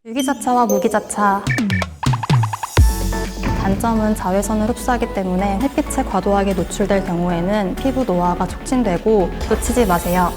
유기자차와 무기자차. 단점은 자외선을 흡수하기 때문에 햇빛에 과도하게 노출될 경우에는 피부 노화가 촉진되고 놓치지 마세요.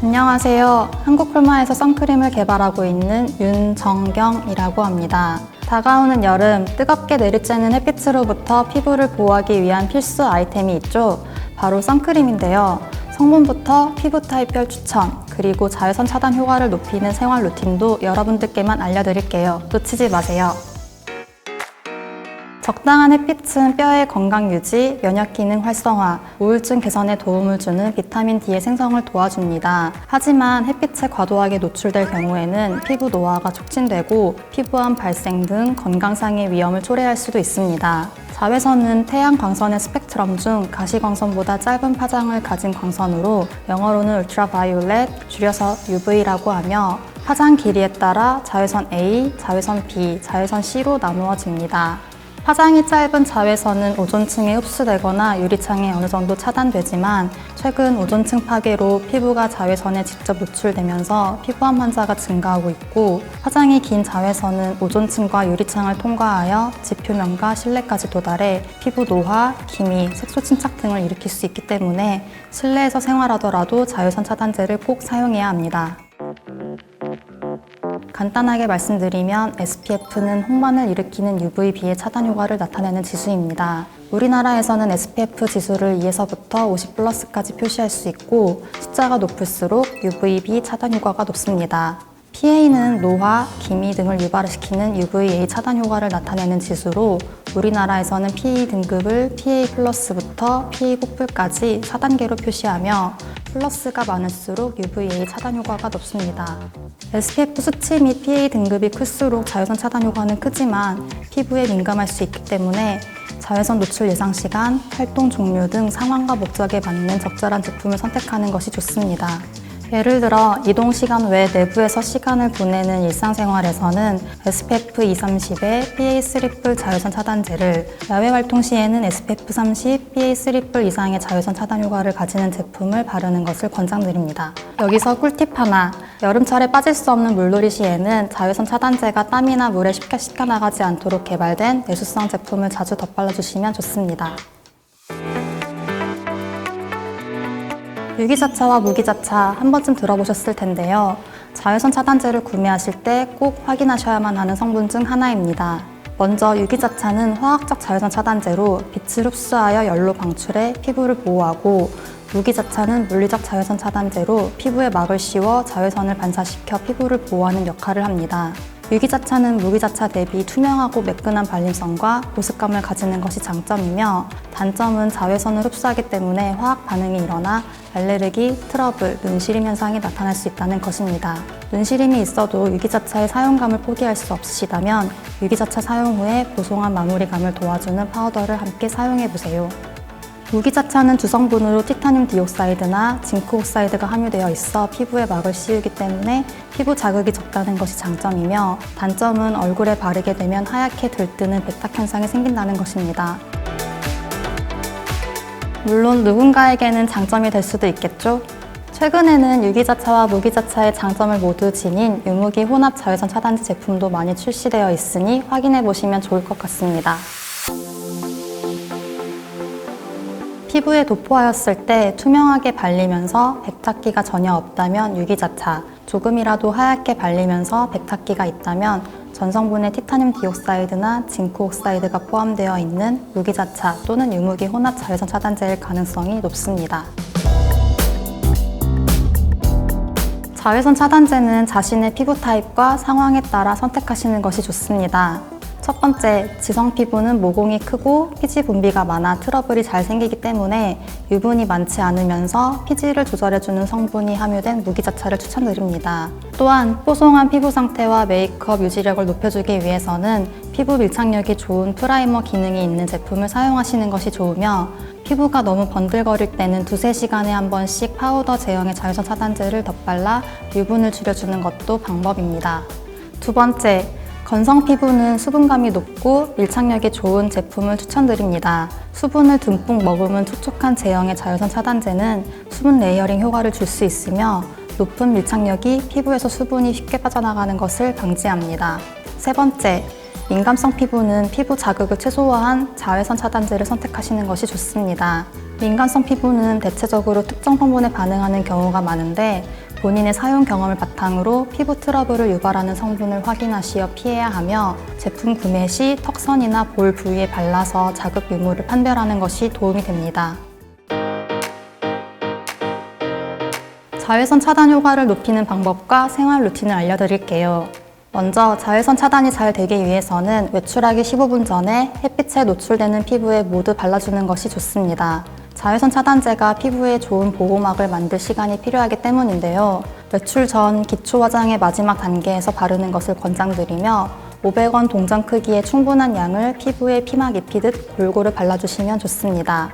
안녕하세요. 한국콜마에서 선크림을 개발하고 있는 윤정경이라고 합니다. 다가오는 여름, 뜨겁게 내리쬐는 햇빛으로부터 피부를 보호하기 위한 필수 아이템이 있죠. 바로 선크림인데요. 성분부터 피부 타입별 추천, 그리고 자외선 차단 효과를 높이는 생활 루틴도 여러분들께만 알려드릴게요. 놓치지 마세요. 적당한 햇빛은 뼈의 건강 유지, 면역 기능 활성화, 우울증 개선에 도움을 주는 비타민 D의 생성을 도와줍니다. 하지만 햇빛에 과도하게 노출될 경우에는 피부 노화가 촉진되고 피부암 발생 등 건강상의 위험을 초래할 수도 있습니다. 자외선은 태양 광선의 스펙트럼 중 가시광선보다 짧은 파장을 가진 광선으로 영어로는 울트라바이올렛, 줄여서 UV라고 하며 파장 길이에 따라 자외선 A, 자외선 B, 자외선 C로 나누어집니다. 파장이 짧은 자외선은 오존층에 흡수되거나 유리창에 어느 정도 차단되지만 최근 오존층 파괴로 피부가 자외선에 직접 노출되면서 피부암 환자가 증가하고 있고, 파장이 긴 자외선은 오존층과 유리창을 통과하여 지표면과 실내까지 도달해 피부 노화, 기미, 색소 침착 등을 일으킬 수 있기 때문에 실내에서 생활하더라도 자외선 차단제를 꼭 사용해야 합니다. 간단하게 말씀드리면 SPF는 홍반을 일으키는 UVB의 차단 효과를 나타내는 지수입니다. 우리나라에서는 SPF 지수를 2에서부터 50+까지 표시할 수 있고 숫자가 높을수록 UVB 차단 효과가 높습니다. PA는 노화, 기미 등을 유발시키는 UVA 차단 효과를 나타내는 지수로 우리나라에서는 PA 등급을 PA+부터 PA 폭불까지 4단계로 표시하며 플러스가 많을수록 UVA 차단 효과가 높습니다. SPF 수치 및 PA 등급이 클수록 자외선 차단 효과는 크지만 피부에 민감할 수 있기 때문에 자외선 노출 예상 시간, 활동 종류 등 상황과 목적에 맞는 적절한 제품을 선택하는 것이 좋습니다. 예를 들어 이동 시간 외 내부에서 시간을 보내는 일상생활에서는 SPF 230에 PA3+ 자외선 차단제를, 야외 활동 시에는 SPF 30, PA3+ 이상의 자외선 차단 효과를 가지는 제품을 바르는 것을 권장드립니다. 여기서 꿀팁 하나, 여름철에 빠질 수 없는 물놀이 시에는 자외선 차단제가 땀이나 물에 쉽게 씻겨나가지 않도록 개발된 내수성 제품을 자주 덧발라주시면 좋습니다. 유기자차와 무기자차 한 번쯤 들어보셨을 텐데요. 자외선 차단제를 구매하실 때 꼭 확인하셔야만 하는 성분 중 하나입니다. 먼저 유기자차는 화학적 자외선 차단제로 빛을 흡수하여 열로 방출해 피부를 보호하고, 무기자차는 물리적 자외선 차단제로 피부에 막을 씌워 자외선을 반사시켜 피부를 보호하는 역할을 합니다. 유기자차는 무기자차 대비 투명하고 매끈한 발림성과 보습감을 가지는 것이 장점이며, 단점은 자외선을 흡수하기 때문에 화학 반응이 일어나 알레르기, 트러블, 눈시림 현상이 나타날 수 있다는 것입니다. 눈시림이 있어도 유기자차의 사용감을 포기할 수 없으시다면 유기자차 사용 후에 보송한 마무리감을 도와주는 파우더를 함께 사용해보세요. 무기자차는 주성분으로 티타늄 디옥사이드나 징크 옥사이드가 함유되어 있어 피부에 막을 씌우기 때문에 피부 자극이 적다는 것이 장점이며, 단점은 얼굴에 바르게 되면 하얗게 들뜨는 백탁 현상이 생긴다는 것입니다. 물론 누군가에게는 장점이 될 수도 있겠죠? 최근에는 유기자차와 무기자차의 장점을 모두 지닌 유무기 혼합 자외선 차단제 제품도 많이 출시되어 있으니 확인해 보시면 좋을 것 같습니다. 피부에 도포하였을 때 투명하게 발리면서 백탁기가 전혀 없다면 유기자차, 조금이라도 하얗게 발리면서 백탁기가 있다면 전성분의 티타늄 디옥사이드나 징크 옥사이드가 포함되어 있는 무기자차 또는 유무기 혼합 자외선 차단제일 가능성이 높습니다. 자외선 차단제는 자신의 피부 타입과 상황에 따라 선택하시는 것이 좋습니다. 첫 번째, 지성 피부는 모공이 크고 피지 분비가 많아 트러블이 잘 생기기 때문에 유분이 많지 않으면서 피지를 조절해주는 성분이 함유된 무기자차를 추천드립니다. 또한 뽀송한 피부 상태와 메이크업 유지력을 높여주기 위해서는 피부 밀착력이 좋은 프라이머 기능이 있는 제품을 사용하시는 것이 좋으며, 피부가 너무 번들거릴 때는 2~3시간에 한 번씩 파우더 제형의 자외선 차단제를 덧발라 유분을 줄여주는 것도 방법입니다. 두 번째, 건성 피부는 수분감이 높고 밀착력이 좋은 제품을 추천드립니다. 수분을 듬뿍 머금은 촉촉한 제형의 자외선 차단제는 수분 레이어링 효과를 줄 수 있으며 높은 밀착력이 피부에서 수분이 쉽게 빠져나가는 것을 방지합니다. 세 번째, 민감성 피부는 피부 자극을 최소화한 자외선 차단제를 선택하시는 것이 좋습니다. 민감성 피부는 대체적으로 특정 성분에 반응하는 경우가 많은데 본인의 사용 경험을 바탕으로 피부 트러블을 유발하는 성분을 확인하시어 피해야 하며 제품 구매 시 턱선이나 볼 부위에 발라서 자극 유무를 판별하는 것이 도움이 됩니다. 자외선 차단 효과를 높이는 방법과 생활 루틴을 알려드릴게요. 먼저 자외선 차단이 잘 되기 위해서는 외출하기 15분 전에 햇빛에 노출되는 피부에 모두 발라주는 것이 좋습니다. 자외선 차단제가 피부에 좋은 보호막을 만들 시간이 필요하기 때문인데요. 외출 전 기초 화장의 마지막 단계에서 바르는 것을 권장드리며 500원 동전 크기의 충분한 양을 피부에 피막 입히듯 골고루 발라주시면 좋습니다.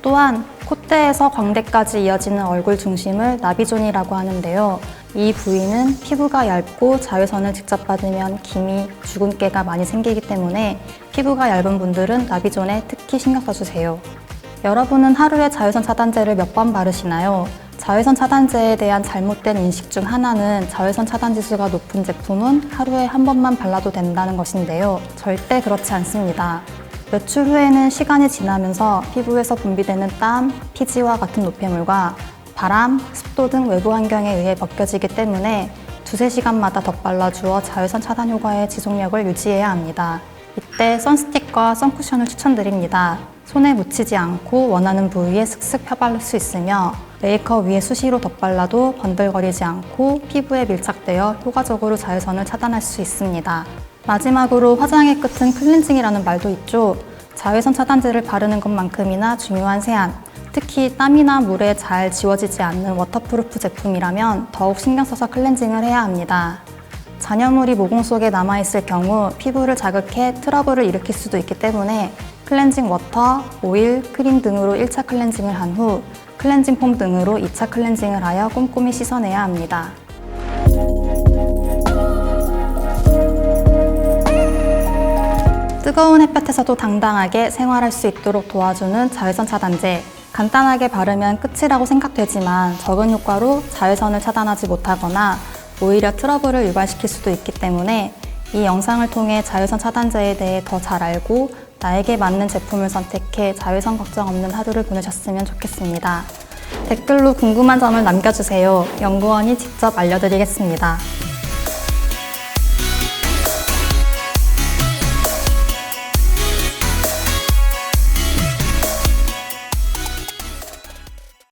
또한 콧대에서 광대까지 이어지는 얼굴 중심을 나비존이라고 하는데요. 이 부위는 피부가 얇고 자외선을 직접 받으면 기미, 주근깨가 많이 생기기 때문에 피부가 얇은 분들은 나비존에 특히 신경 써주세요. 여러분은 하루에 자외선 차단제를 몇 번 바르시나요? 자외선 차단제에 대한 잘못된 인식 중 하나는 자외선 차단 지수가 높은 제품은 하루에 한 번만 발라도 된다는 것인데요. 절대 그렇지 않습니다. 외출 후에는 시간이 지나면서 피부에서 분비되는 땀, 피지와 같은 노폐물과 바람, 습도 등 외부 환경에 의해 벗겨지기 때문에 두세 시간마다 덧발라주어 자외선 차단 효과의 지속력을 유지해야 합니다. 이때 선스틱과 선쿠션을 추천드립니다. 손에 묻히지 않고 원하는 부위에 슥슥 펴바를 수 있으며 메이크업 위에 수시로 덧발라도 번들거리지 않고 피부에 밀착되어 효과적으로 자외선을 차단할 수 있습니다. 마지막으로 화장의 끝은 클렌징이라는 말도 있죠. 자외선 차단제를 바르는 것만큼이나 중요한 세안, 특히 땀이나 물에 잘 지워지지 않는 워터프루프 제품이라면 더욱 신경 써서 클렌징을 해야 합니다. 잔여물이 모공 속에 남아있을 경우 피부를 자극해 트러블을 일으킬 수도 있기 때문에 클렌징 워터, 오일, 크림 등으로 1차 클렌징을 한 후 클렌징 폼 등으로 2차 클렌징을 하여 꼼꼼히 씻어내야 합니다. 뜨거운 햇볕에서도 당당하게 생활할 수 있도록 도와주는 자외선 차단제. 간단하게 바르면 끝이라고 생각되지만 적은 효과로 자외선을 차단하지 못하거나 오히려 트러블을 유발시킬 수도 있기 때문에 이 영상을 통해 자외선 차단제에 대해 더 잘 알고 나에게 맞는 제품을 선택해 자외선 걱정 없는 하루를 보내셨으면 좋겠습니다. 댓글로 궁금한 점을 남겨주세요. 연구원이 직접 알려드리겠습니다.